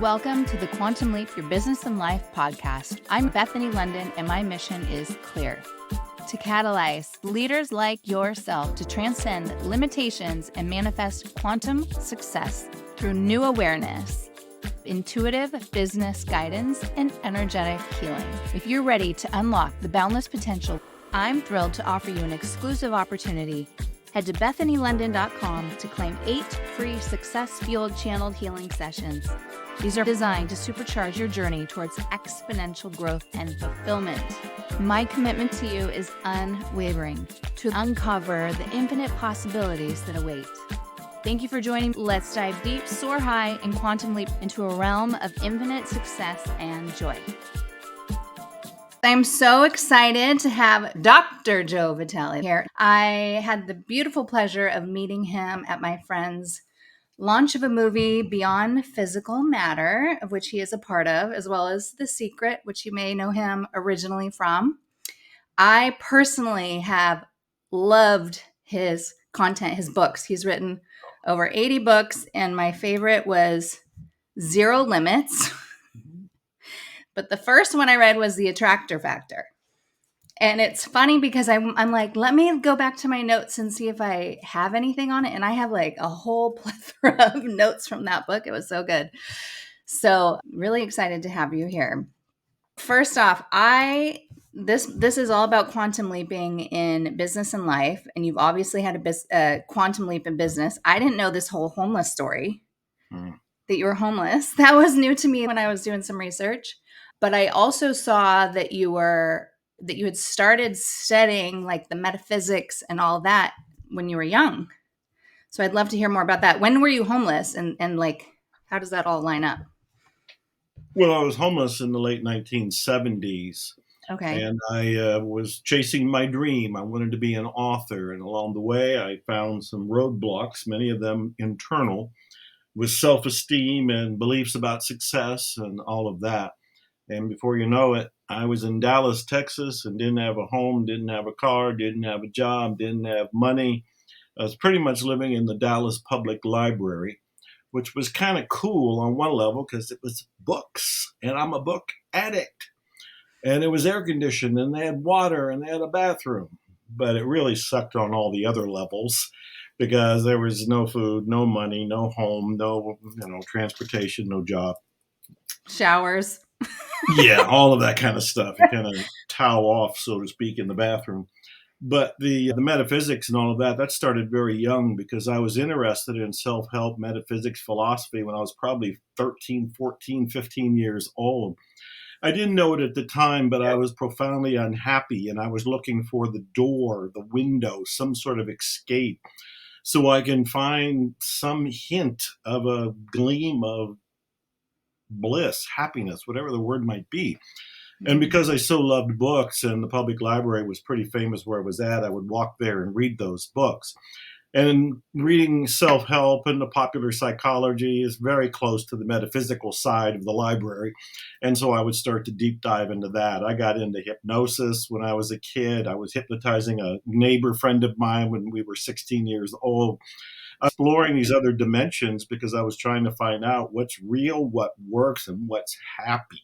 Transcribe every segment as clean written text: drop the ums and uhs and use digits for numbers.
Welcome to the Quantum Leap Your Business and Life podcast. I'm Bethany Londyn, and my mission is clear: to catalyze leaders like yourself to transcend limitations and manifest quantum success through new awareness, intuitive business guidance, and energetic healing. If you're ready to unlock the boundless potential, I'm thrilled to offer you an exclusive opportunity. Head to bethanylondyn.com to claim 8 free success-fueled channeled healing sessions. These are designed to supercharge your journey towards exponential growth and fulfillment. My commitment to you is unwavering, to uncover the infinite possibilities that await. Thank you for joining. Let's dive deep, soar high, and quantum leap into a realm of infinite success and joy. I'm so excited to have Dr. Joe Vitale here. I had the beautiful pleasure of meeting him at my friend's launch of a movie, Beyond Physical Matter, of which he is a part of, as well as The Secret, which you may know him originally from. I personally have loved his content, his books. He's written over 80 books, and my favorite was Zero Limits. But the first one I read was The Attractor Factor. And it's funny because I'm like, let me go back to my notes and see if I have anything on it. And I have like a whole plethora of notes from that book. It was so good. So really excited to have you here. First off, this is all about quantum leaping in business and life. And you've obviously had a quantum leap in business. I didn't know this whole homeless story, that you were homeless. That was new to me when I was doing some research. But I also saw that you had started studying like the metaphysics and all that when you were young. So I'd love to hear more about that. When were you homeless, and like, how does that all line up? Well, I was homeless in the late 1970s. Okay. And I was chasing my dream. I wanted to be an author. And along the way, I found some roadblocks, many of them internal, with self-esteem and beliefs about success and all of that. And before you know it, I was in Dallas, Texas, and didn't have a home, didn't have a car, didn't have a job, didn't have money. I was pretty much living in the Dallas Public Library, which was kind of cool on one level because it was books, and I'm a book addict. And it was air conditioned, and they had water, and they had a bathroom. But it really sucked on all the other levels because there was no food, no money, no home, no transportation, no job. Showers. Yeah, all of that kind of stuff. You kind of towel off, so to speak, in the bathroom. But the metaphysics and all of that started very young because I was interested in self-help, metaphysics, philosophy when I was probably 13, 14, 15 years old. I didn't know it at the time, but I was profoundly unhappy, and I was looking for the door, the window, some sort of escape, so I can find some hint of a gleam of bliss, happiness, whatever the word might be. And because I so loved books, and the public library was pretty famous where I was at, I would walk there and read those books. And reading self-help and the popular psychology is very close to the metaphysical side of the library. And so I would start to deep dive into that. I got into hypnosis when I was a kid. I was hypnotizing a neighbor friend of mine when we were 16 years old, exploring these other dimensions because I was trying to find out what's real, what works, and what's happy.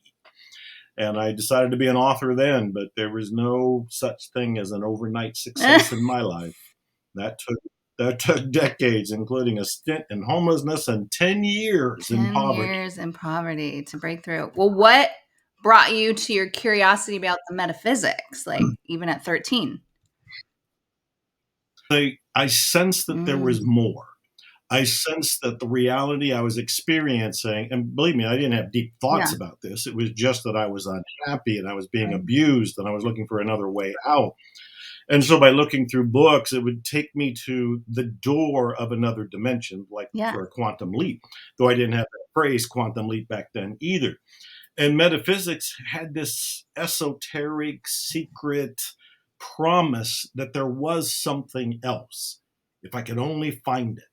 And I decided to be an author then, but there was no such thing as an overnight success in my life. That took decades, including a stint in homelessness and 10 years in poverty. 10 years in poverty to break through. Well, what brought you to your curiosity about the metaphysics, like even at 13? I sensed that there was more. I sensed that the reality I was experiencing, and believe me, I didn't have deep thoughts about this. It was just that I was unhappy and I was being abused and I was looking for another way out. And so by looking through books, it would take me to the door of another dimension, like for a quantum leap, though I didn't have that phrase quantum leap back then either. And metaphysics had this esoteric, secret promise that there was something else, if I could only find it.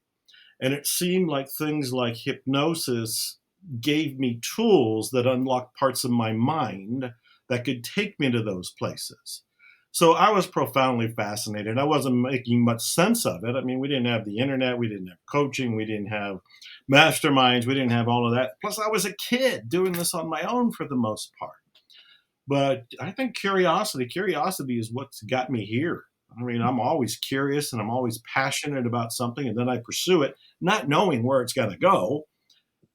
And it seemed like things like hypnosis gave me tools that unlocked parts of my mind that could take me to those places. So I was profoundly fascinated. I wasn't making much sense of it. I mean, we didn't have the internet, we didn't have coaching, we didn't have masterminds, we didn't have all of that. Plus, I was a kid doing this on my own for the most part. But I think curiosity is what's got me here. I mean, I'm always curious and I'm always passionate about something, and then I pursue it, not knowing where it's going to go.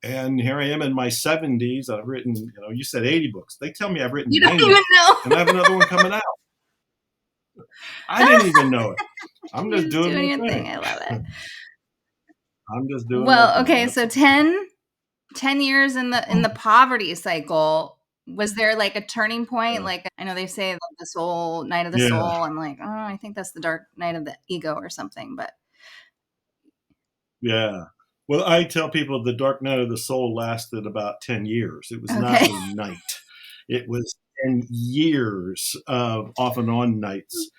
And here I am in my 70s. I've written, you said 80 books. They tell me I've written You don't 90, even know. and I have another one coming out. I didn't even know it. I'm just You're just doing doing my your thing. thing. I love it. I'm just doing my Well, thing. okay, so 10 years in the poverty cycle. Was there like a turning point? Yeah. Like, I know they say like the soul, night of the Yeah. soul. I'm like, oh, I think that's the dark night of the ego or something. But Yeah. Well, I tell people the dark night of the soul lasted about 10 years. It was not okay. a night. It was 10 years of off and on nights.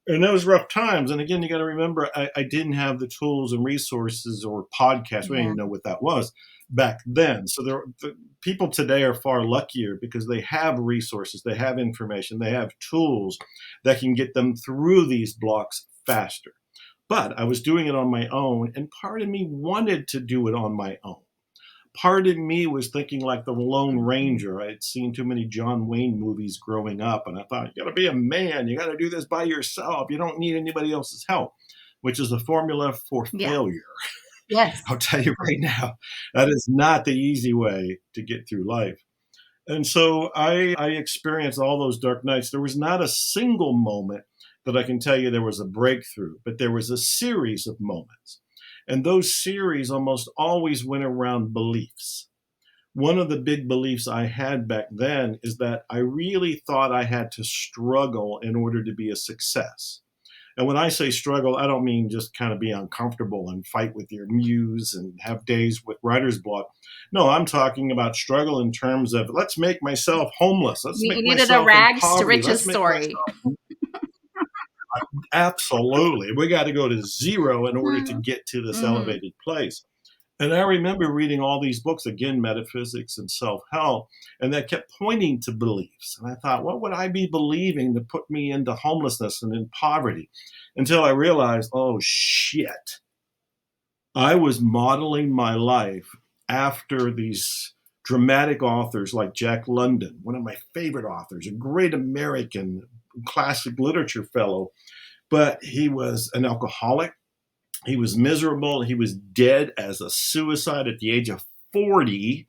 And those rough times. And again, you got to remember, I didn't have the tools and resources or podcasts. We didn't Yeah. even know what that was back then. So the people today are far luckier because they have resources, they have information, they have tools that can get them through these blocks faster. But I was doing it on my own, and part of me wanted to do it on my own. Part of me was thinking like the Lone Mhm. Ranger. I had seen too many John Wayne movies growing up, and I thought, you got to be a man. You got to do this by yourself. You don't need anybody else's help, which is the formula for Yeah. failure. Yes. I'll tell you right now, that is not the easy way to get through life. And so I experienced all those dark nights. There was not a single moment that I can tell you there was a breakthrough, but there was a series of moments. And those series almost always went around beliefs. One of the big beliefs I had back then is that I really thought I had to struggle in order to be a success. And when I say struggle, I don't mean just kind of be uncomfortable and fight with your muse and have days with writer's block. No, I'm talking about struggle in terms of let's make myself homeless. Let's You make needed a myself in rags to poverty. riches Let's make story. myself absolutely. We got to go to zero in order to get to this Mm-hmm. elevated place. And I remember reading all these books, again, metaphysics and self help, and that kept pointing to beliefs. And I thought, what would I be believing to put me into homelessness and in poverty? Until I realized, oh, shit. I was modeling my life after these dramatic authors like Jack London, one of my favorite authors, a great American classic literature fellow, but he was an alcoholic. He was miserable. He was dead as a suicide at the age of 40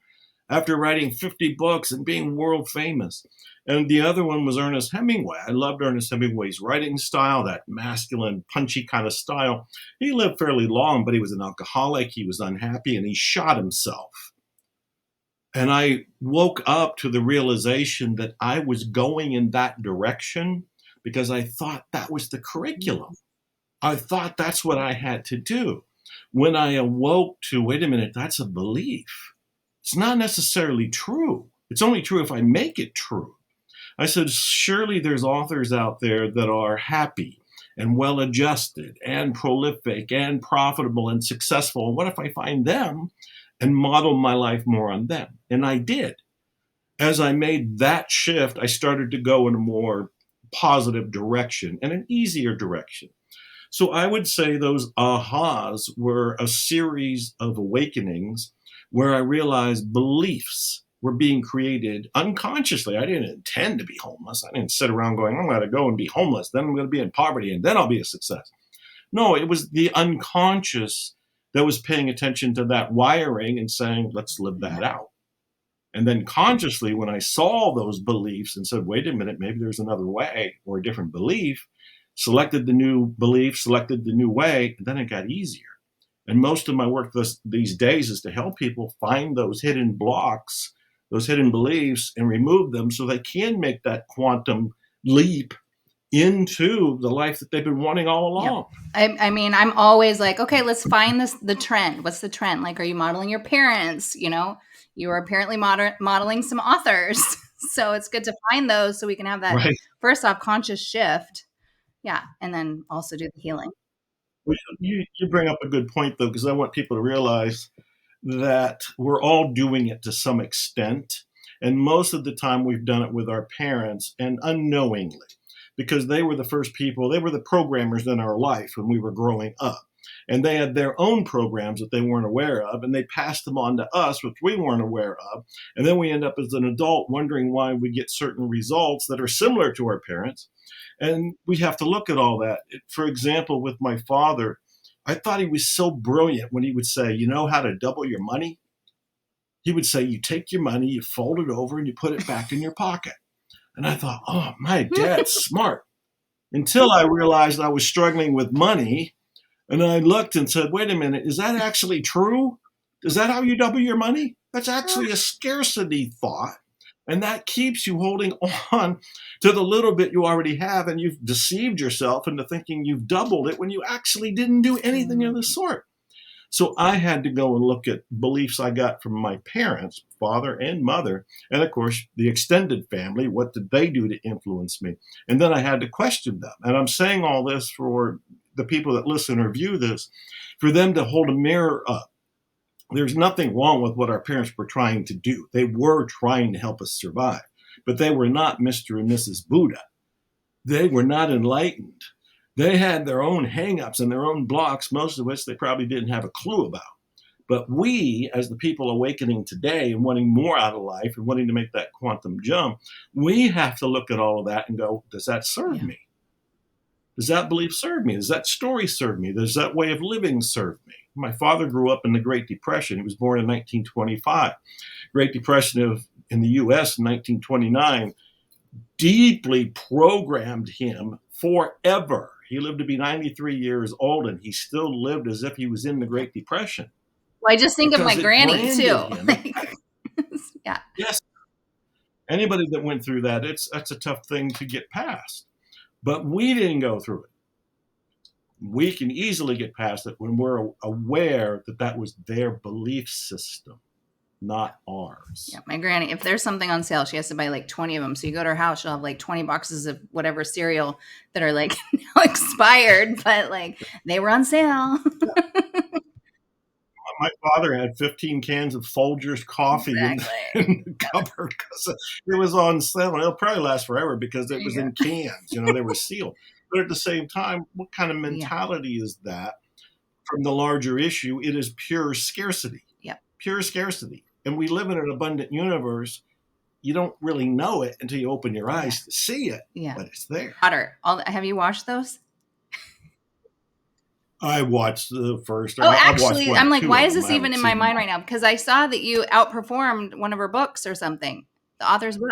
after writing 50 books and being world famous. And the other one was Ernest Hemingway. I loved Ernest Hemingway's writing style, that masculine, punchy kind of style. He lived fairly long, but he was an alcoholic. He was unhappy and he shot himself. And I woke up to the realization that I was going in that direction because I thought that was the curriculum. I thought that's what I had to do. When I awoke to, wait a minute, that's a belief. It's not necessarily true. It's only true if I make it true. I said, surely there's authors out there that are happy and well adjusted and prolific and profitable and successful. And what if I find them and model my life more on them? And I did. As I made that shift, I started to go in a more positive direction and an easier direction. So I would say those ahas were a series of awakenings where I realized beliefs were being created unconsciously. I didn't intend to be homeless. I didn't sit around going, I'm going to go and be homeless. Then I'm going to be in poverty and then I'll be a success. No, it was the unconscious that was paying attention to that wiring and saying, let's live that out. And then consciously, when I saw those beliefs and said, wait a minute, maybe there's another way or a different belief, selected the new belief, selected the new way, and then it got easier. And most of my work these days is to help people find those hidden blocks, those hidden beliefs, and remove them so they can make that quantum leap into the life that they've been wanting all Yep. along. I mean, I'm always like, okay, let's find the trend. What's the trend? Like, are you modeling your parents? You are apparently modeling some authors. So it's good to find those so we can have that Right. first off conscious shift. Yeah. And then also do the healing. Well, you bring up a good point, though, because I want people to realize that we're all doing it to some extent. And most of the time, we've done it with our parents and unknowingly. because they were the first people, they were the programmers in our life when we were growing up. And they had their own programs that they weren't aware of, and they passed them on to us, which we weren't aware of. And then we end up as an adult wondering why we get certain results that are similar to our parents. And we have to look at all that. For example, with my father, I thought he was so brilliant when he would say, "You know how to double your money?" He would say, "You take your money, you fold it over, and you put it back in your pocket." And I thought, oh, my dad's smart. Until I realized I was struggling with money. And I looked and said, wait a minute, is that actually true? Is that how you double your money? That's actually a scarcity thought. And that keeps you holding on to the little bit you already have. And you've deceived yourself into thinking you've doubled it when you actually didn't do anything of the sort. So I had to go and look at beliefs I got from my parents, father and mother, and of course the extended family. What did they do to influence me? And then I had to question them. And I'm saying all this for the people that listen or view this, for them to hold a mirror up. There's nothing wrong with what our parents were trying to do. They were trying to help us survive, but they were not Mr. and Mrs. Buddha. They were not enlightened. They had their own hangups and their own blocks, most of which they probably didn't have a clue about. But we, as the people awakening today and wanting more out of life and wanting to make that quantum jump, we have to look at all of that and go, does that serve me? Does that belief serve me? Does that story serve me? Does that way of living serve me? My father grew up in the Great Depression. He was born in 1925. Great Depression in the U.S. in 1929 deeply programmed him forever. He lived to be 93 years old, and he still lived as if he was in the Great Depression. Well, I just think of my granny too. Yeah. Yes. Anybody that went through that, that's a tough thing to get past. But we didn't go through it. We can easily get past it when we're aware that that was their belief system, not ours. Yeah, my granny, if there's something on sale, she has to buy like 20 of them. So you go to her house, she'll have like 20 boxes of whatever cereal that are like now expired, but like they were on sale. My father had 15 cans of Folgers coffee in the cupboard because it was on sale. It'll probably last forever because it was in cans. They were sealed. But at the same time, what kind of mentality is that from the larger issue? It is pure scarcity. Pure scarcity. And we live in an abundant universe. You don't really know it until you open your eyes to see it, but it's there. Have you watched those? I watched the first. Actually, I'm like, why is this even in my mind right now? Because I saw that you outperformed one of her books or something, the author's book.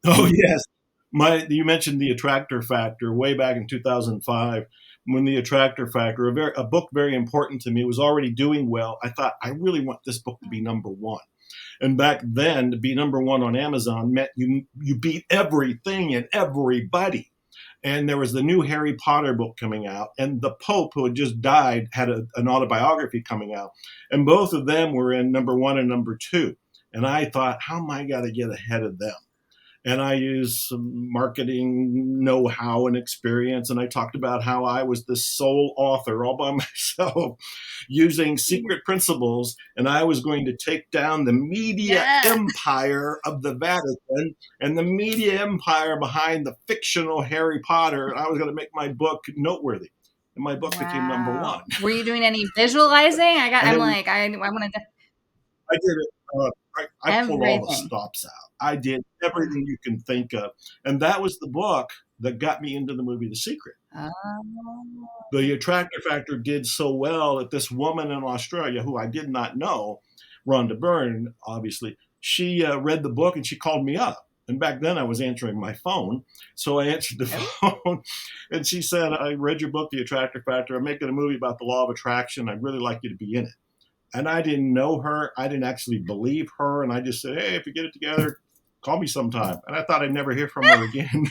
Oh, yes. You mentioned The Attractor Factor way back in 2005. When The Attractor Factor, a book very important to me, was already doing well. I thought, I really want this book to be number one. And back then, to be number one on Amazon meant you beat everything and everybody. And there was the new Harry Potter book coming out, and the Pope, who had just died, had an autobiography coming out. And both of them were in number one and number two. And I thought, how am I going to get ahead of them? And I used some marketing know-how and experience. And I talked about how I was the sole author all by myself using secret principles. And I was going to take down the media empire of the Vatican and the media empire behind the fictional Harry Potter. And I was going to make my book noteworthy. And my book became number one. Were you doing any visualizing? I want to. I did it. I pulled all the stops out. I did everything you can think of. And that was the book that got me into the movie The Secret. The Attractor Factor did so well that this woman in Australia, who I did not know, Rhonda Byrne, obviously, she read the book and she called me up. And back then I was answering my phone. So I answered the phone and she said, I read your book, The Attractor Factor. I'm making a movie about the law of attraction. I'd really like you to be in it. And I didn't know her. I didn't actually believe her. And I just said, hey, if you get it together, call me sometime. And I thought I'd never hear from her again.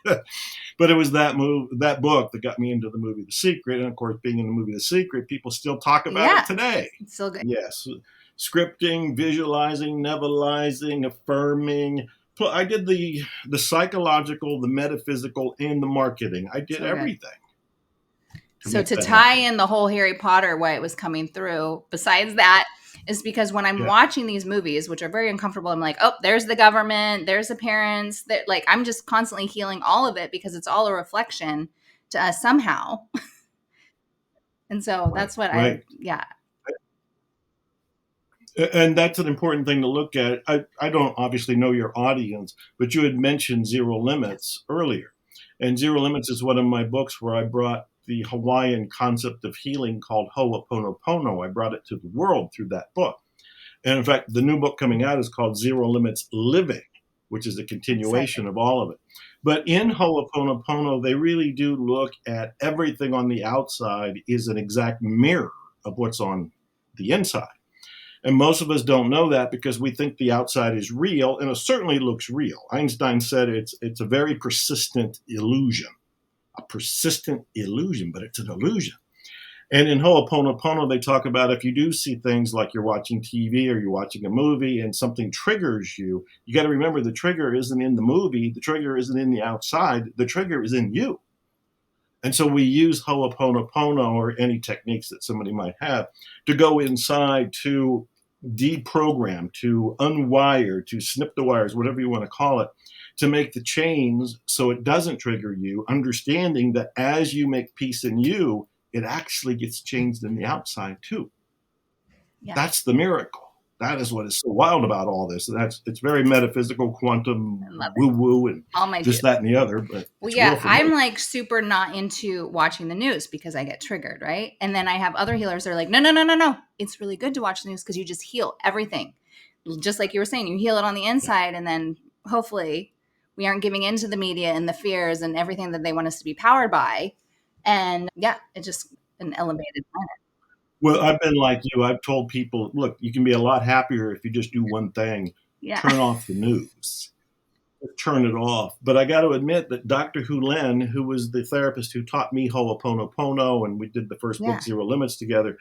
But it was that book that got me into the movie The Secret. And of course, being in the movie The Secret, people still talk about it today. It's still good. Yes. Scripting, visualizing, nebulizing, affirming. I did the psychological, the metaphysical, and the marketing. I did everything. So to tie in the whole Harry Potter, why it was coming through, besides that, is because when I'm Yeah. watching these movies, which are very uncomfortable, I'm like, oh, there's the government, there's the parents, that like I'm just constantly healing all of it because it's all a reflection to us somehow. And so Right. that's what Right. yeah, And that's an important thing to look at. I don't obviously know your audience, but you had mentioned Zero yes, Limits earlier. And Zero Limits is one of my books where I brought the Hawaiian concept of healing called Ho'oponopono. I brought it to the world through that book. And in fact, the new book coming out is called Zero Limits Living, which is a exciting. continuation of all of it. But in Ho'oponopono, they really do look at everything on the outside is an exact mirror of what's on the inside. And most of us don't know that because we think the outside is real, and it certainly looks real. Einstein said it's a very persistent illusion, but it's an illusion. And in Ho'oponopono, they talk about if you do see things like you're watching TV or you're watching a movie and something triggers you, you got to remember the trigger isn't in the movie, the trigger isn't in the outside, the trigger is in you. And so we use Ho'oponopono or any techniques that somebody might have to go inside to deprogram, to unwire, to snip the wires, whatever you want to call it, to make the change so it doesn't trigger you, understanding that as you make peace in you, it actually gets changed in the outside too. Yeah, That's the miracle. That is what is so wild about all this. It's very metaphysical, quantum, I love it. woo woo, and All my this, juice. that, and the other. But Well, it's real yeah, for I'm me. like super not into watching the news because I get triggered, right? And then I have other healers that are like, no, no, no, no, no. It's really good to watch the news because you just heal everything. Just like you were saying, you heal it on the Yeah. inside, and then hopefully we aren't giving into the media and the fears and everything that they want us to be powered by. And yeah, it's just an elevated planet. Well, I've been like you. I've told people, look, you can be a lot happier if you just do one thing: Yeah. turn off the news. Turn it off. But I got to admit that Dr. Hulen, who was the therapist who taught me Ho'oponopono, and we did the first book, Yeah. Zero Limits, together.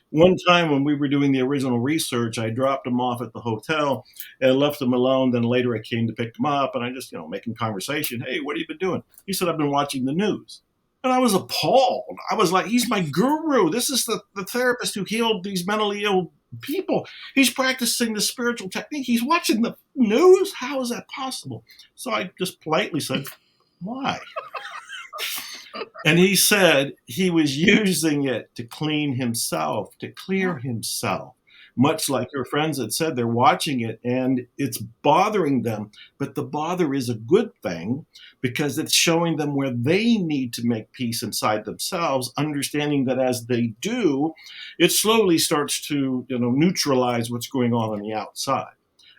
One time when we were doing the original research, I dropped him off at the hotel and left him alone. Then later I came to pick him up and I just, making conversation. Hey, what have you been doing? He said, I've been watching the news. And I was appalled. I was like, he's my guru. This is the therapist who healed these mentally ill people. He's practicing the spiritual technique. He's watching the news. How is that possible? So I just politely said, why? And he said he was using it to clean himself, to Yeah. clear himself. Much like your friends had said, they're watching it and it's bothering them. But the bother is a good thing because it's showing them where they need to make peace inside themselves, understanding that as they do, it slowly starts to, neutralize what's going on the outside.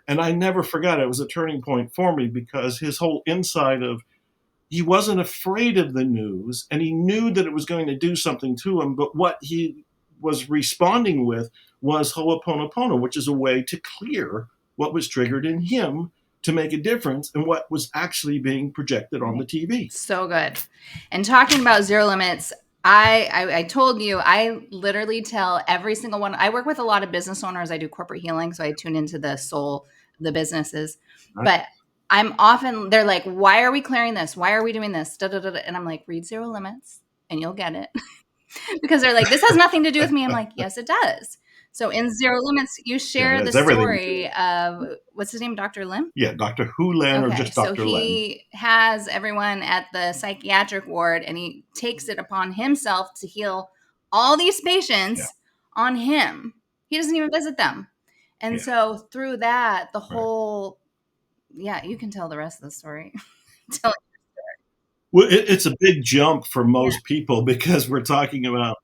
And I never forgot it was a turning point for me because his whole inside of he wasn't afraid of the news and he knew that it was going to do something to him. But what he was responding with was Ho'oponopono, which is a way to clear what was triggered in him to make a difference in what was actually being projected on the Right. TV. So good. And talking about zero limits, I told you I literally tell every single one. I work with a lot of business owners. I do corporate healing, so I tune into the soul of the businesses. Right? But I'm often they're like, "Why are we clearing this? Why are we doing this?" Da, da, da, da. And I'm like, "Read Zero Limits, and you'll get it." Because they're like, "This has nothing to do with me." I'm like, "Yes, it does." So in Zero Limits, you Yeah, it share the has everything to do with story it. of what's his name, Dr. Lim. Yeah, Dr. Hulan or Okay, just so Dr. Len. he has everyone at the psychiatric ward and he takes it upon himself to heal all these Yeah, patients on him. He doesn't even visit them. And yeah, so through that, the right. whole, yeah, you can tell the rest of the story. Tell- Well, it's a big jump for yeah, most people because we're talking about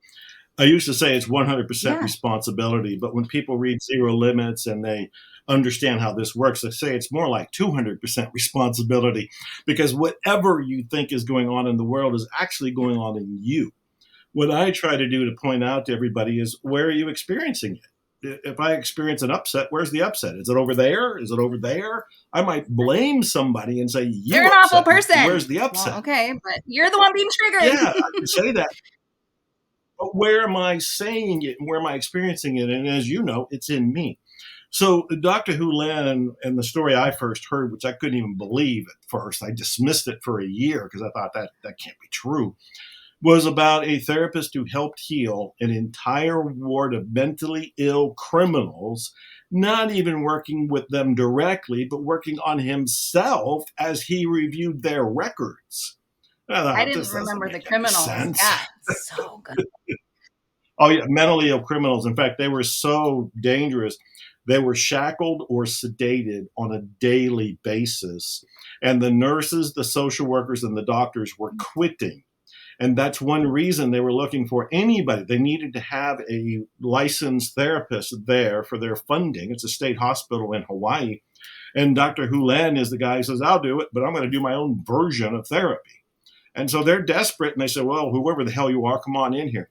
I used to say it's 100% yeah, responsibility, but when people read Zero Limits and they understand how this works, they say it's more like 200% responsibility because whatever you think is going on in the world is actually yeah. going on in you. What I try to do to point out to everybody is where are you experiencing it? If I experience an upset, where's the upset? Is it over there? Is it over there? I might blame somebody and say, You're you an awful upset me. person. Where's the Well, upset? okay, but you're the one being Yeah, triggered. I can say that. But where am I saying it and where am I experiencing it? And as you know, it's in me. So Doctor Hulan and the story I first heard, which I couldn't even believe at first, I dismissed it for a year because I thought that can't be true. was about a therapist who helped heal an entire ward of mentally ill criminals, not even working with them directly, but working on himself as he reviewed their records. I I thought, didn't this doesn't remember the make any criminals. sense. Yeah, so good. Oh, yeah, mentally ill criminals. In fact, they were so dangerous. They were shackled or sedated on a daily basis. And the nurses, the social workers, and the doctors were quitting. And that's one reason they were looking for anybody. They needed to have a licensed therapist there for their funding. It's a state hospital in Hawaii. And Dr. Hulen is the guy who says, I'll do it, but I'm going to do my own version of therapy. And so they're desperate. And they say, well, whoever the hell you are, come on in here.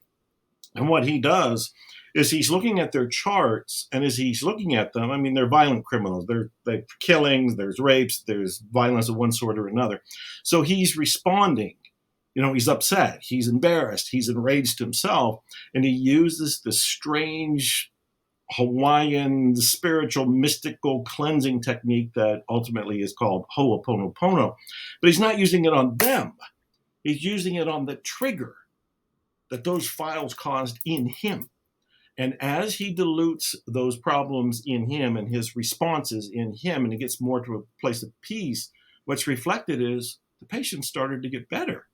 And what he does is he's looking at their charts, and as he's looking at them, I mean, they're violent criminals. They're killings, there's rapes, there's violence of one sort or another. So he's responding. He's upset, he's embarrassed, he's enraged himself, and he uses this strange Hawaiian spiritual mystical cleansing technique that ultimately is called Ho'oponopono. But he's not using it on them. He's using it on the trigger that those files caused in him. And as he dilutes those problems in him and his responses in him, and he gets more to a place of peace, what's reflected is the patient started to get better.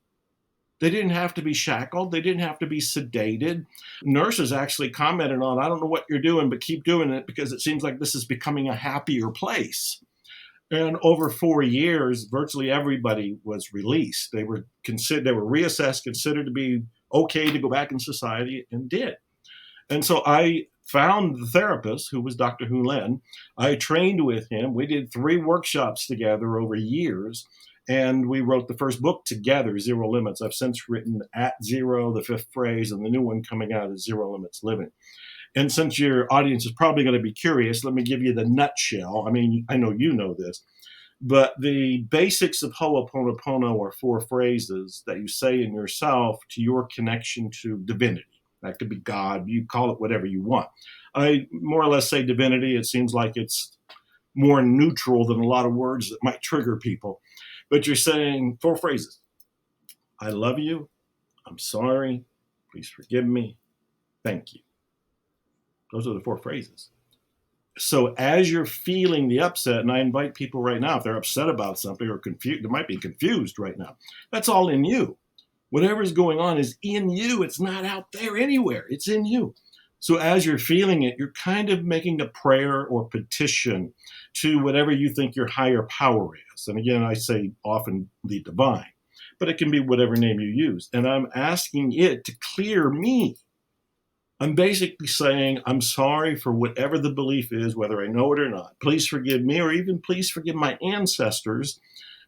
They didn't have to be shackled. They didn't have to be sedated. Nurses actually commented on, I don't know what you're doing, but keep doing it because it seems like this is becoming a happier place. And over 4 years, virtually everybody was released. They were reassessed, considered to be okay to go back in society, and did. And so I found the therapist, who was Dr. Hulen. I trained with him. We did 3 workshops together over years, and we wrote the first book together, Zero Limits. I've since written At Zero, The Fifth Phrase, and the new one coming out is Zero Limits Living. And since your audience is probably going to be curious, let me give you the nutshell. I mean, I know you know this, but the basics of Ho'oponopono are 4 phrases that you say in yourself to your connection to divinity. That could be God. You call it whatever you want. I more or less say divinity. It seems like it's more neutral than a lot of words that might trigger people. But you're saying 4 phrases. I love you. I'm sorry. Please forgive me. Thank you. Those are the 4 phrases. So as you're feeling the upset, and I invite people right now, if they're upset about something or confused, they might be confused right now. That's all in you. Whatever's going on is in you. It's not out there anywhere. It's in you. So as you're feeling it, you're kind of making a prayer or petition to whatever you think your higher power is. And again, I say often the divine, but it can be whatever name you use. And I'm asking it to clear me. I'm basically saying, I'm sorry for whatever the belief is, whether I know it or not. Please forgive me, or even please forgive my ancestors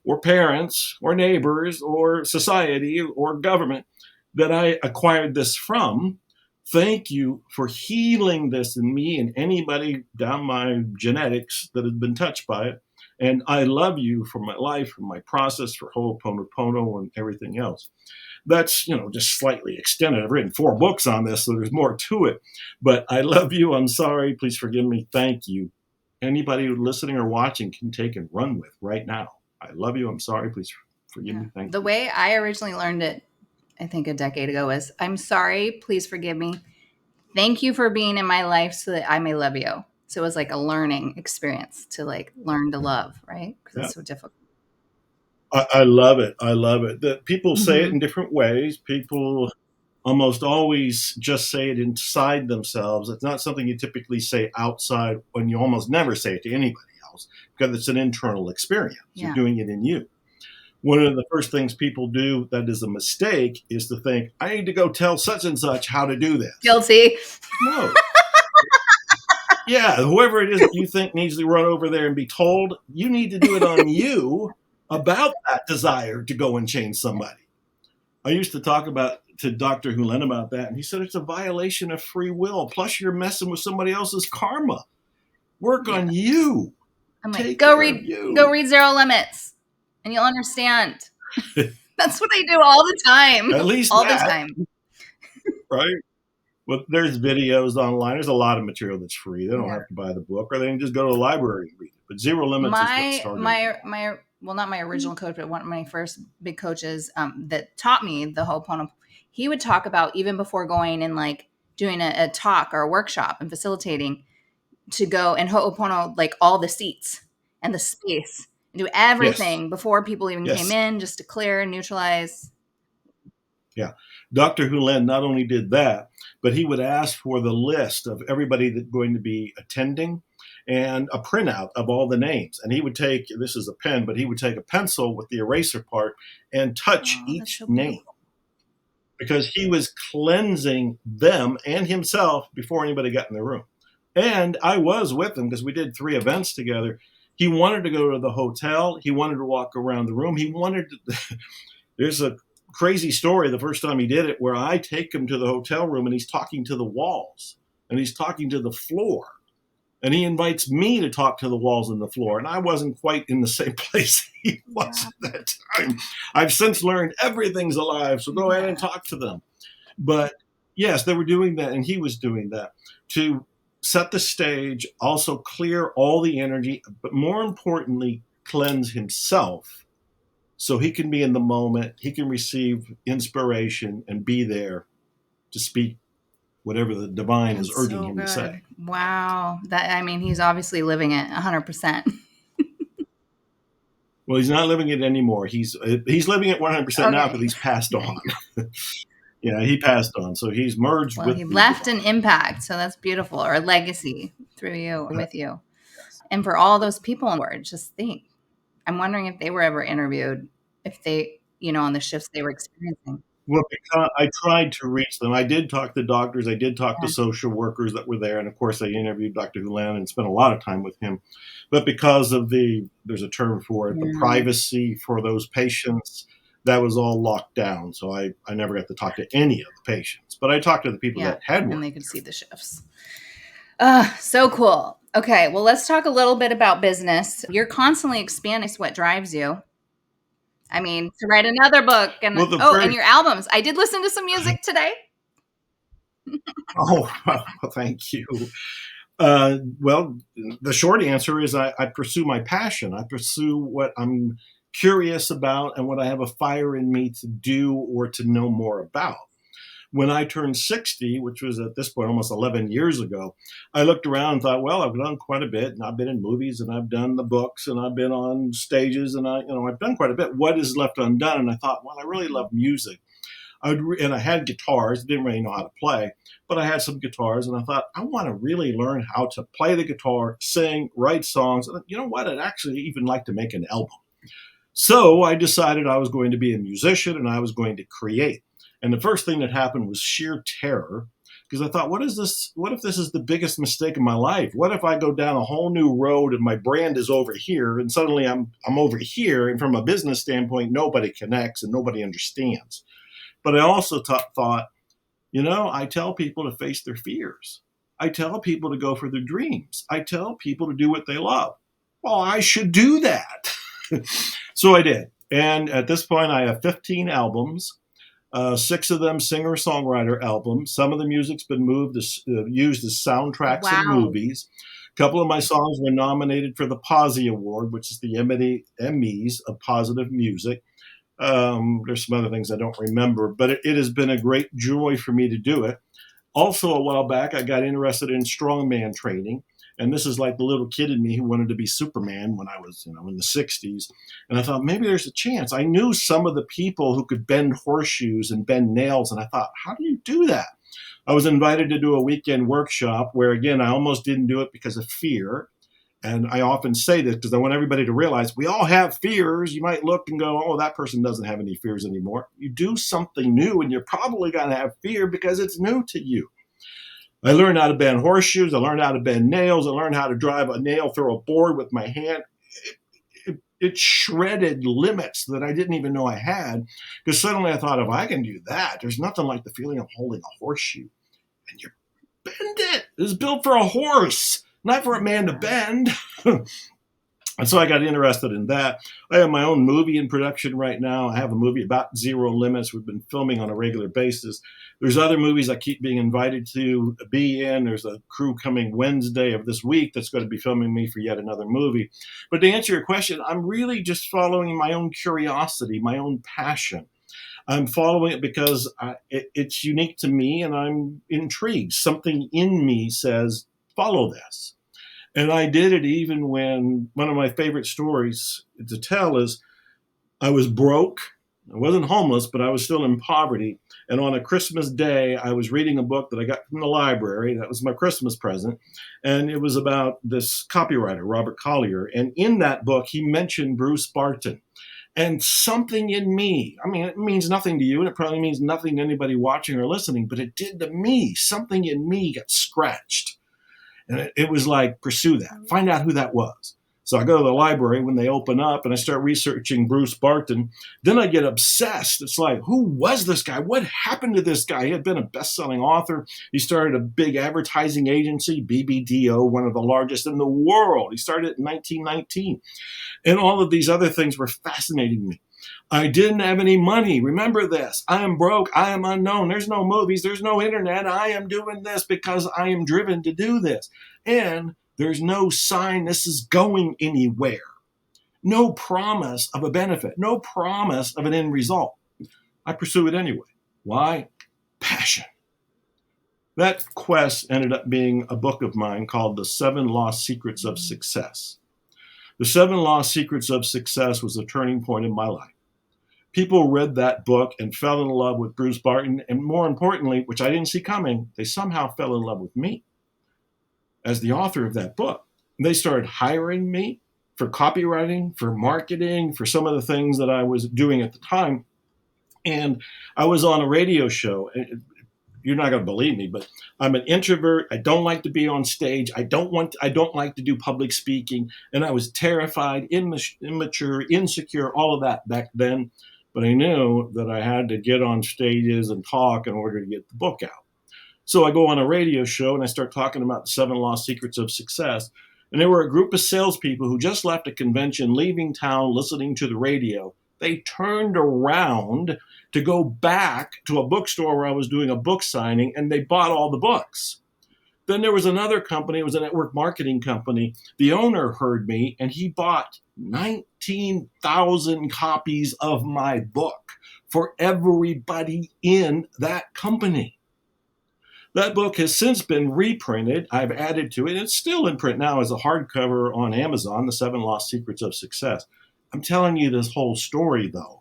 or parents or neighbors or society or government that I acquired this from. Thank you for healing this in me and anybody down my genetics that has been touched by it. And I love you for my life, for my process, for Ho'oponopono and everything else. That's, just slightly extended. I've written 4 books on this, so there's more to it. But I love you. I'm sorry. Please forgive me. Thank you. Anybody listening or watching can take and run with right now. I love you. I'm sorry. Please forgive me. Thank you. The way I originally learned it, I think a decade ago, was I'm sorry. Please forgive me. Thank you for being in my life so that I may love you. So it was like a learning experience to learn to love, right? Because it's so difficult. I love it. I love it. That people say it in different ways. People almost always just say it inside themselves. It's not something you typically say outside, when you almost never say it to anybody else, because it's an internal experience. Yeah. You're doing it in you. One of the first things people do that is a mistake is to think, I need to go tell such and such how to do this. Guilty. No. Yeah, whoever it is that you think needs to run over there and be told, you need to do it on you about that desire to go and change somebody. I used to talk to Dr. Hulen about that, and he said it's a violation of free will. Plus, you're messing with somebody else's karma. Work on you. I'm like, go read Zero Limits, and you'll understand. That's what I do all the time. At least all the time. Right? Well, there's videos online. There's a lot of material that's free. They don't have to buy the book, or they can just go to the library and read it. But Zero Limits is what started. Well, not my original coach, but one of my first big coaches that taught me the Ho'oponopono. he would talk about, even before going and like doing a talk or a workshop and facilitating, to go and ho'opono like all the seats and the space and do Yes. everything before people even came Yes. in, just to clear and neutralize. Yeah. Dr. Hulen not only did that, but he would ask for the list of everybody that's going to be attending and a printout of all the names. And he would take, this is a pen, but he would take a pencil with the eraser part and touch Oh, that's each so name beautiful. because he was cleansing them and himself before anybody got in the room. And I was with him because we did 3 events together. He wanted to go to the hotel. He wanted to walk around the room. He wanted to, there's a crazy story the first time he did it where I take him to the hotel room and he's talking to the walls and he's talking to the floor. And he invites me to talk to the walls and the floor. And I wasn't quite in the same place he was Wow. at that time. I've since learned everything's alive, so go ahead and Yeah. talk to them. But yes, they were doing that, and he was doing that to set the stage, also clear all the energy, but more importantly, cleanse himself so he can be in the moment, he can receive inspiration and be there to speak whatever the divine is That's urging so him to say. good. Wow. That, I mean, he's obviously living it 100%. Well, he's not living it anymore. He's living it 100% now because Okay. he's passed Yeah. on. Yeah, he passed on, so he's merged Well, he with the left an divine. impact, so that's beautiful, or a legacy through you, Uh, with you. yes. And for all those people on board, just think. I'm wondering if they were ever interviewed, if they, on the shifts they were experiencing. Well, because I tried to reach them. I did talk to doctors. I did talk to Yeah. social workers that were there, and of course, I interviewed Dr. Hulan and spent a lot of time with him. But because of there's a term for it, the Yeah. privacy for those patients, that was all locked down. So I never got to talk to any of the patients. But I talked to the people Yeah. that had And they worked could see there. the shifts. So cool. Okay. Well, let's talk a little bit about business. You're constantly expanding. What drives you? I mean, to write another book and Well, the oh, very and your albums. I did listen to some music today. oh, well, thank you. Well, the short answer is I pursue my passion. I pursue what I'm curious about and what I have a fire in me to do or to know more about. When I turned 60, which was at this point almost 11 years ago, I looked around and thought, well, I've done quite a bit, and I've been in movies, and I've done the books, and I've been on stages, and I've done quite a bit. What is left undone? And I thought, well, I really love music. And I had guitars, didn't really know how to play, but I had some guitars, and I thought, I want to really learn how to play the guitar, sing, write songs. And you know what? I'd actually even like to make an album. So I decided I was going to be a musician and I was going to create. And the first thing that happened was sheer terror because I thought, what is this? What if this is the biggest mistake of my life? What if I go down a whole new road and my brand is over here and suddenly I'm over here and from a business standpoint, nobody connects and nobody understands. But I also thought, I tell people to face their fears. I tell people to go for their dreams. I tell people to do what they love. Well, I should do that. So I did. And at this point, I have 15 albums, 6 of them singer songwriter albums. Some of the music's been used as soundtracks in Wow. movies. A couple of my songs were nominated for the Posy Award, which is the Emmys of positive music. There's some other things I don't remember, but it has been a great joy for me to do it. Also, a while back, I got interested in strongman training. And this is like the little kid in me who wanted to be Superman when I was, in the 60s. And I thought maybe there's a chance. I knew some of the people who could bend horseshoes and bend nails. And I thought, how do you do that? I was invited to do a weekend workshop where, again, I almost didn't do it because of fear. And I often say this because I want everybody to realize we all have fears. You might look and go, oh, that person doesn't have any fears anymore. You do something new and you're probably going to have fear because it's new to you. I learned how to bend horseshoes. I learned how to bend nails. I learned how to drive a nail through a board with my hand. It shredded limits that I didn't even know I had because suddenly I thought, if I can do that, there's nothing like the feeling of holding a horseshoe and you bend it. It was built for a horse, not for a man to Yeah. bend. And so I got interested in that. I have my own movie in production right now. I have a movie about zero limits. We've been filming on a regular basis. There's other movies I keep being invited to be in. There's a crew coming Wednesday of this week that's going to be filming me for yet another movie. But to answer your question, I'm really just following my own curiosity, my own passion. I'm following it because it's unique to me and I'm intrigued. Something in me says, follow this. And I did it even when one of my favorite stories to tell is I was broke. I wasn't homeless, but I was still in poverty. And on a Christmas day, I was reading a book that I got from the library. That was my Christmas present. And it was about this copywriter, Robert Collier. And in that book, he mentioned Bruce Barton. And something in me, I mean, it means nothing to you, and it probably means nothing to anybody watching or listening, but it did to me. Something in me got scratched. And it was like, pursue that, find out who that was. So I go to the library when they open up and I start researching Bruce Barton. Then I get obsessed. It's like, who was this guy? What happened to this guy? He had been a best-selling author. He started a big advertising agency, BBDO, one of the largest in the world. He started it in 1919. And all of these other things were fascinating me. I didn't have any money. Remember this. I am broke. I am unknown. There's no movies. There's no internet. I am doing this because I am driven to do this. And there's no sign this is going anywhere. No promise of a benefit. No promise of an end result. I pursue it anyway. Why? Passion. That quest ended up being a book of mine called The 7 Lost Secrets of Success. The 7 Lost Secrets of Success was a turning point in my life. People read that book and fell in love with Bruce Barton. And more importantly, which I didn't see coming, they somehow fell in love with me as the author of that book. They started hiring me for copywriting, for marketing, for some of the things that I was doing at the time. And I was on a radio show. You're not going to believe me, but I'm an introvert. I don't like to be on stage. I don't like to do public speaking. And I was terrified, immature, insecure, all of that back then. But I knew that I had to get on stages and talk in order to get the book out. So I go on a radio show and I start talking about the 7 Lost Secrets of Success. And there were a group of salespeople who just left a convention, leaving town, listening to the radio. They turned around to go back to a bookstore where I was doing a book signing, and they bought all the books. Then there was another company, it was a network marketing company. The owner heard me, and he bought 19,000 copies of my book for everybody in that company. That book has since been reprinted. I've added to it. It's still in print now as a hardcover on Amazon, The 7 Lost Secrets of Success. I'm telling you this whole story, though,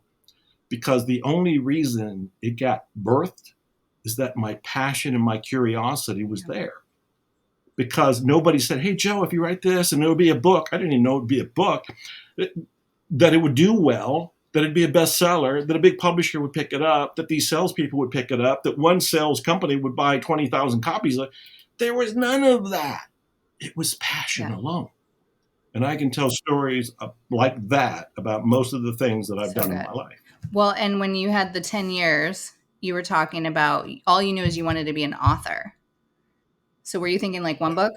because the only reason it got birthed is that my passion and my curiosity was there. Because nobody said, hey, Joe, if you write this and it would be a book, I didn't even know it would be a book, that it would do well, that it'd be a bestseller, that a big publisher would pick it up, that these salespeople would pick it up, that one sales company would buy 20,000 copies. There was none of that. It was passion alone. And I can tell stories like that about most of the things that I've done in my life. Well, and when you had the 10 years, you were talking about all you knew is you wanted to be an author. So were you thinking like one book?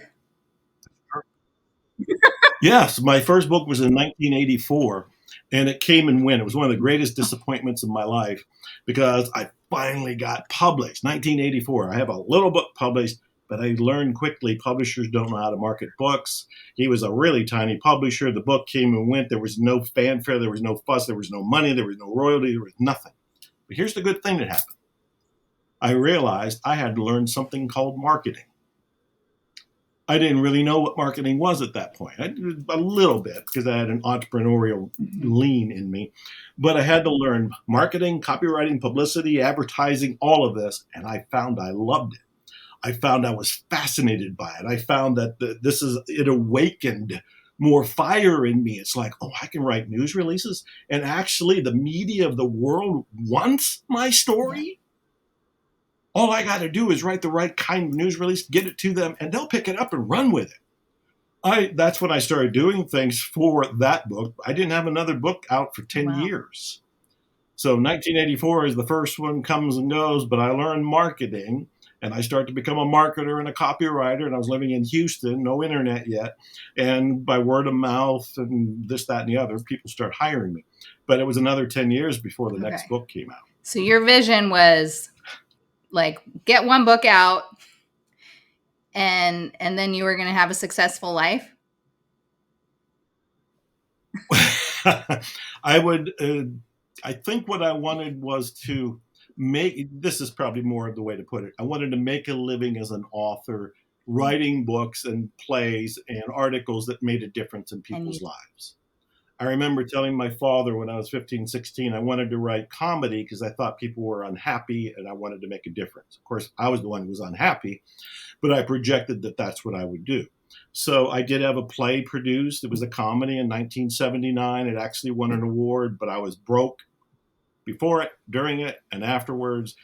Yes, my first book was in 1984, and it came and went. It was one of the greatest disappointments of my life because I finally got published. 1984. I have a little book published, but I learned quickly publishers don't know how to market books. He was a really tiny publisher. The book came and went. There was no fanfare. There was no fuss. There was no money. There was no royalty. There was nothing. But here's the good thing that happened. I realized I had to learn something called marketing. I didn't really know what marketing was at that point. I did a little bit because I had an entrepreneurial lean in me, but I had to learn marketing, copywriting, publicity, advertising, all of this, and I found I loved it. I found I was fascinated by it. I found that it awakened more fire in me. It's like, oh, I can write news releases, and actually the media of the world wants my story. All I got to do is write the right kind of news release, get it to them, and they'll pick it up and run with it. That's when I started doing things for that book. I didn't have another book out for 10 years. So 1984 is the first one, comes and goes, but I learned marketing, and I started to become a marketer and a copywriter, and I was living in Houston, no internet yet, and by word of mouth and this, that, and the other, people started hiring me. But it was another 10 years before the next book came out. So your vision was like get one book out and then you were going to have a successful life? I would I think what I wanted was to make, this is probably more of the way to put it. I wanted to make a living as an author, writing books and plays and articles that made a difference in And you, people's lives. I remember telling my father when I was 15, 16, I wanted to write comedy because I thought people were unhappy and I wanted to make a difference. Of course, I was the one who was unhappy, but I projected that that's what I would do. So I did have a play produced. It was a comedy in 1979. It actually won an award, but I was broke before it, during it, and afterwards.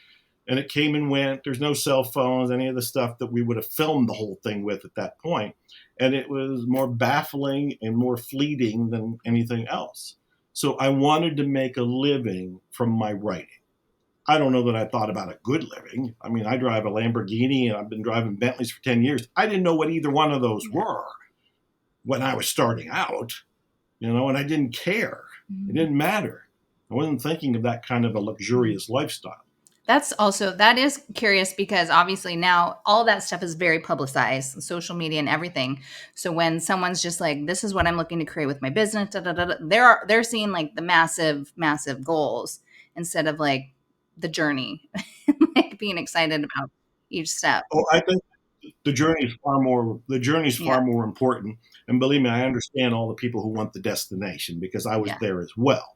And it came and went. There's no cell phones, any of the stuff that we would have filmed the whole thing with at that point. And it was more baffling and more fleeting than anything else. So I wanted to make a living from my writing. I don't know that I thought about a good living. I mean, I drive a Lamborghini and I've been driving Bentleys for 10 years. I didn't know what either one of those yeah. were when I was starting out, and I didn't care. It Mhm. didn't matter. I wasn't thinking of that kind of a luxurious lifestyle. That is curious because obviously now all that stuff is very publicized, social media and everything. So when someone's just like, "This is what I'm looking to create with my business," da, da, da, da, they're seeing like the massive, massive goals instead of like the journey, like being excited about each step. Oh, I think the journey's Yeah, far more important. And believe me, I understand all the people who want the destination because I was yeah, there as well.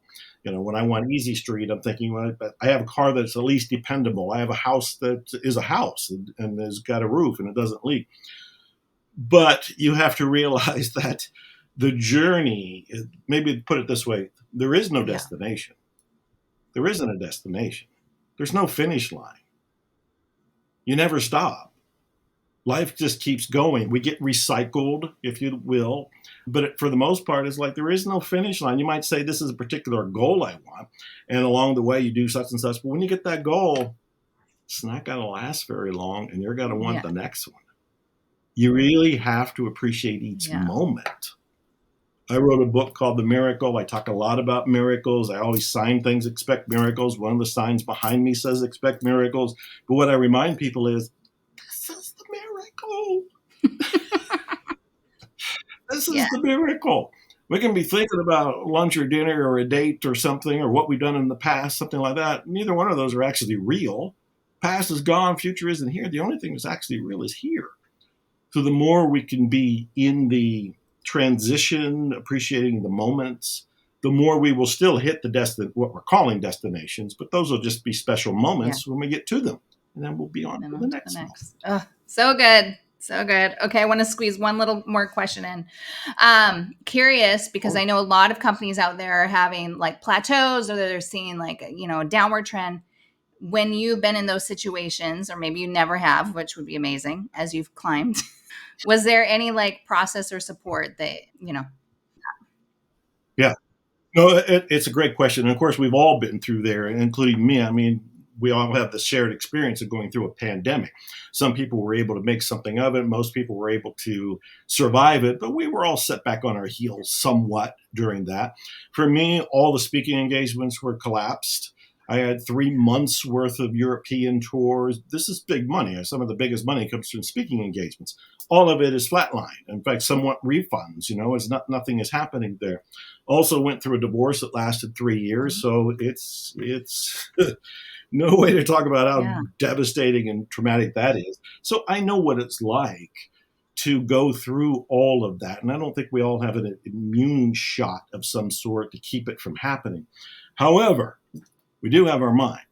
When I want easy street, I'm thinking, well, I have a car that's at least dependable. I have a house that is a house and has got a roof and it doesn't leak. But you have to realize that the journey, maybe put it this way, there is no yeah, destination. There isn't a destination. There's no finish line. You never stop. Life just keeps going. We get recycled, if you will. But for the most part, it's like there is no finish line. You might say, this is a particular goal I want. And along the way, you do such and such. But when you get that goal, it's not going to last very long. And you're going to want yeah, the next one. You really have to appreciate each yeah, moment. I wrote a book called The Miracle. I talk a lot about miracles. I always sign things, expect miracles. One of the signs behind me says expect miracles. But what I remind people is, this is the miracle. This yeah, is the miracle. We can be thinking about lunch or dinner or a date or something or what we've done in the past, something like that. Neither one of those are actually real. Past is gone, future isn't here. The only thing that's actually real is here. So the more we can be in the transition, appreciating the moments, the more we will still hit what we're calling destinations, but those will just be special yeah. moments when we get to them. And then we'll be on And then to the on to the next moment. next. Oh, so good. So good. Okay, I want to squeeze one little more question in. Curious because I know a lot of companies out there are having like plateaus or they're seeing like, a downward trend. When you've been in those situations, or maybe you never have, which would be amazing as you've climbed, was there any like process or support that? Yeah. No, it's a great question. And of course, we've all been through there, including me. I mean, we all have the shared experience of going through a pandemic. Some people were able to make something of it. Most people were able to survive it, but we were all set back on our heels somewhat during that. For me, all the speaking engagements were collapsed. I had 3 months worth of European tours. This is big money. Some of the biggest money comes from speaking engagements. All of it is flatlined. In fact, somewhat refunds. It's nothing is happening there. Also went through a divorce that lasted 3 years, so it's no way to talk about how Yeah. devastating and traumatic that is. So I know what it's like to go through all of that, and I don't think we all have an immune shot of some sort to keep it from happening. However, we do have our mind,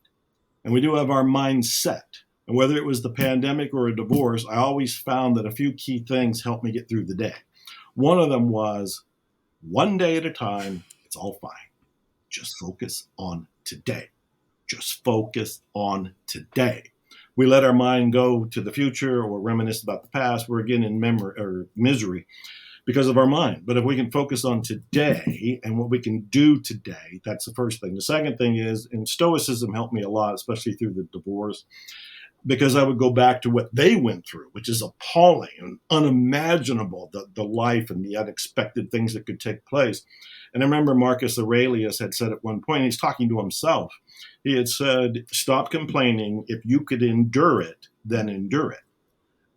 and we do have our mindset. And whether it was the pandemic or a divorce, I always found that a few key things helped me get through the day. One of them was one day at a time, it's all fine. Just focus on today. Just focus on today. We let our mind go to the future or reminisce about the past. We're again in memory or misery because of our mind. But if we can focus on today and what we can do today, that's the first thing. The second thing is, and Stoicism helped me a lot, especially through the divorce, because I would go back to what they went through, which is appalling and unimaginable, the life and the unexpected things that could take place. And I remember Marcus Aurelius had said at one point, he's talking to himself, he had said, stop complaining. If you could endure it, then endure it.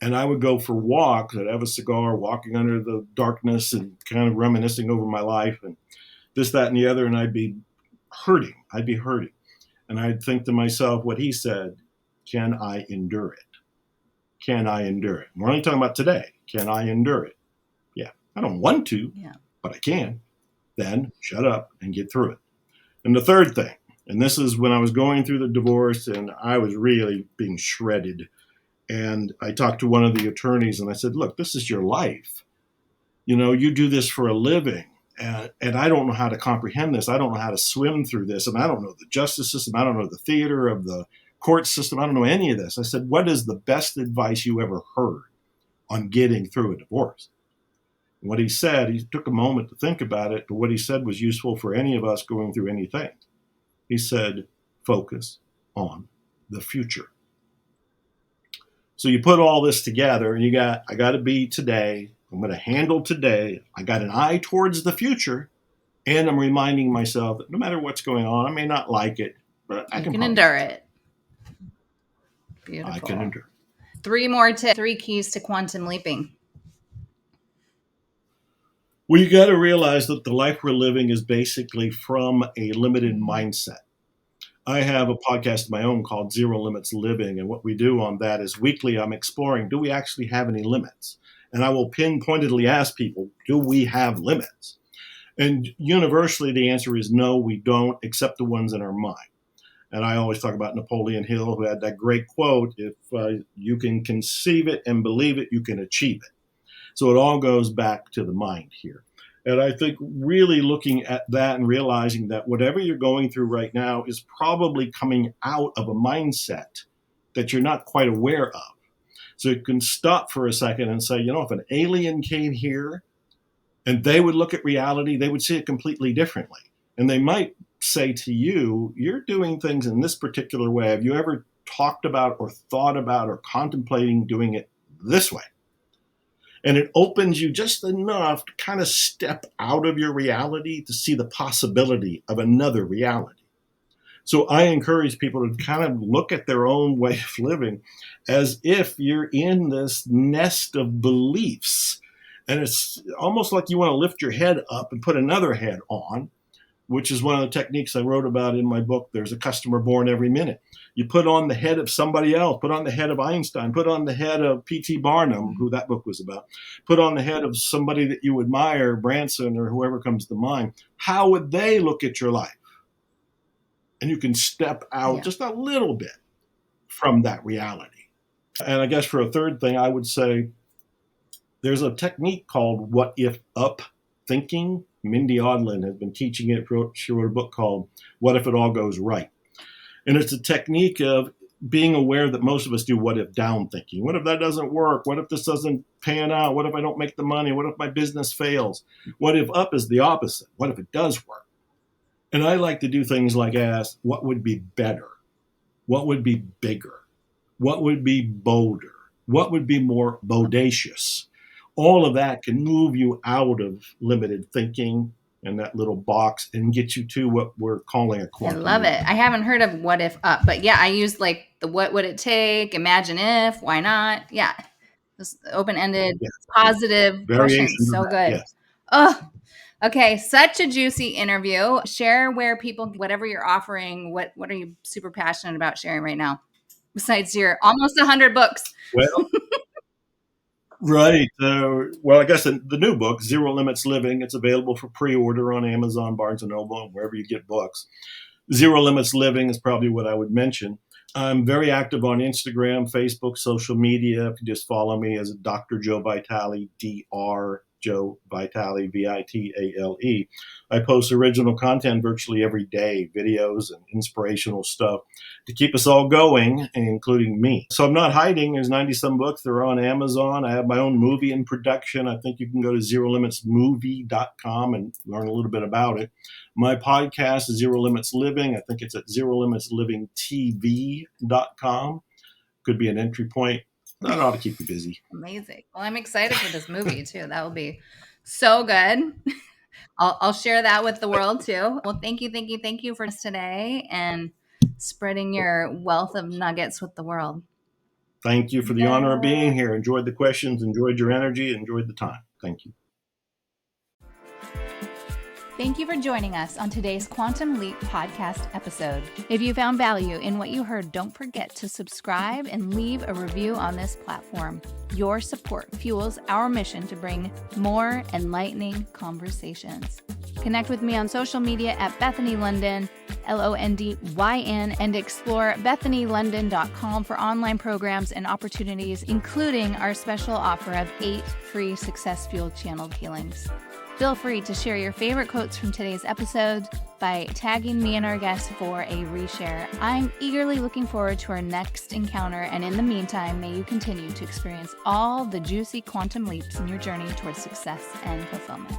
And I would go for walks. I'd have a cigar, walking under the darkness and kind of reminiscing over my life and this, that, and the other. And I'd be hurting. I'd be hurting. And I'd think to myself, what he said, can I endure it? Can I endure it? We're only talking about today. Can I endure it? Yeah. I don't want to, Yeah. but I can. Then shut up and get through it. And the third thing, and this is when I was going through the divorce and I was really being shredded. And I talked to one of the attorneys and I said, look, this is your life. You know, you do this for a living. And I don't know how to comprehend this. I don't know how to swim through this. And I don't know the justice system. I don't know the theater of the court system. I don't know any of this. I said, what is the best advice you ever heard on getting through a divorce? And what he said, he took a moment to think about it, but what he said was useful for any of us going through anything. He said, focus on the future. So you put all this together and I got to be today. I'm going to handle today. I got an eye towards the future. And I'm reminding myself that no matter what's going on, I may not like it, but I can probably endure it. I Beautiful. can endure. 3 more tips, 3 keys to quantum leaping. Well, you got to realize that the life we're living is basically from a limited mindset. I have a podcast of my own called Zero Limits Living. And what we do on that is weekly, I'm exploring, do we actually have any limits? And I will pinpointedly ask people, do we have limits? And universally, the answer is no, we don't, except the ones in our mind. And I always talk about Napoleon Hill, who had that great quote, if you can conceive it and believe it, you can achieve it. So it all goes back to the mind here. And I think really looking at that and realizing that whatever you're going through right now is probably coming out of a mindset that you're not quite aware of. So you can stop for a second and say, you know, if an alien came here and they would look at reality, they would see it completely differently. And they might say to you, you're doing things in this particular way. Have you ever talked about or thought about or contemplating doing it this way? And it opens you just enough to kind of step out of your reality to see the possibility of another reality. So I encourage people to kind of look at their own way of living as if you're in this nest of beliefs. And it's almost like you want to lift your head up and put another head on, which is one of the techniques I wrote about in my book, There's a Customer Born Every Minute. You put on the head of somebody else, put on the head of Einstein, put on the head of P.T. Barnum, who that book was about, put on the head of somebody that you admire, Branson or whoever comes to mind. How would they look at your life? And you can step out just a little bit from that reality. And I guess for a third thing, I would say there's a technique called what if up thinking. Mindy Odlin has been teaching it. She wrote a book called What If It All Goes Right? And it's a technique of being aware that most of us do what if down thinking. What if that doesn't work? What if this doesn't pan out? What if I don't make the money? What if my business fails? What if up is the opposite? What if it does work? And I like to do things like ask, what would be better? What would be bigger? What would be bolder? What would be more bodacious? All of that can move you out of limited thinking and that little box and get you to what we're calling a quantum. I love it. I haven't heard of what if up, but yeah, I use like the what would it take, imagine if, why not? Yeah. Just open-ended, positive questions. So good. Yes. Oh, okay. Such a juicy interview. Share where people, whatever you're offering, what are you super passionate about sharing right now? Besides your almost 100 books. Well, right. Well, I guess the new book, Zero Limits Living, it's available for pre-order on Amazon, Barnes & Noble, and wherever you get books. Zero Limits Living is probably what I would mention. I'm very active on Instagram, Facebook, social media. If you just follow me as Dr. Joe Vitale, Dr. Joe Vitale, Vitale. I post original content virtually every day, videos and inspirational stuff to keep us all going, including me. So I'm not hiding. There's 90 some books. They're on Amazon. I have my own movie in production. I think you can go to zerolimitsmovie.com and learn a little bit about it. My podcast is Zero Limits Living. I think it's at zerolimitslivingtv.com. Could be an entry point. That ought to keep you busy. Amazing. Well, I'm excited for this movie too. That will be so good. I'll share that with the world too. Well, thank you for today and spreading your wealth of nuggets with the world. Thank you for the honor of being here. Enjoyed the questions, enjoyed your energy, enjoyed the time. Thank you. Thank you for joining us on today's Quantum Leap podcast episode. If you found value in what you heard, don't forget to subscribe and leave a review on this platform. Your support fuels our mission to bring more enlightening conversations. Connect with me on social media at Bethany Londyn, Londyn, and explore bethanylondyn.com for online programs and opportunities, including our special offer of 8 free Success Fueled channeled healings. Feel free to share your favorite quotes from today's episode by tagging me and our guests for a reshare. I'm eagerly looking forward to our next encounter, and in the meantime, may you continue to experience all the juicy quantum leaps in your journey towards success and fulfillment.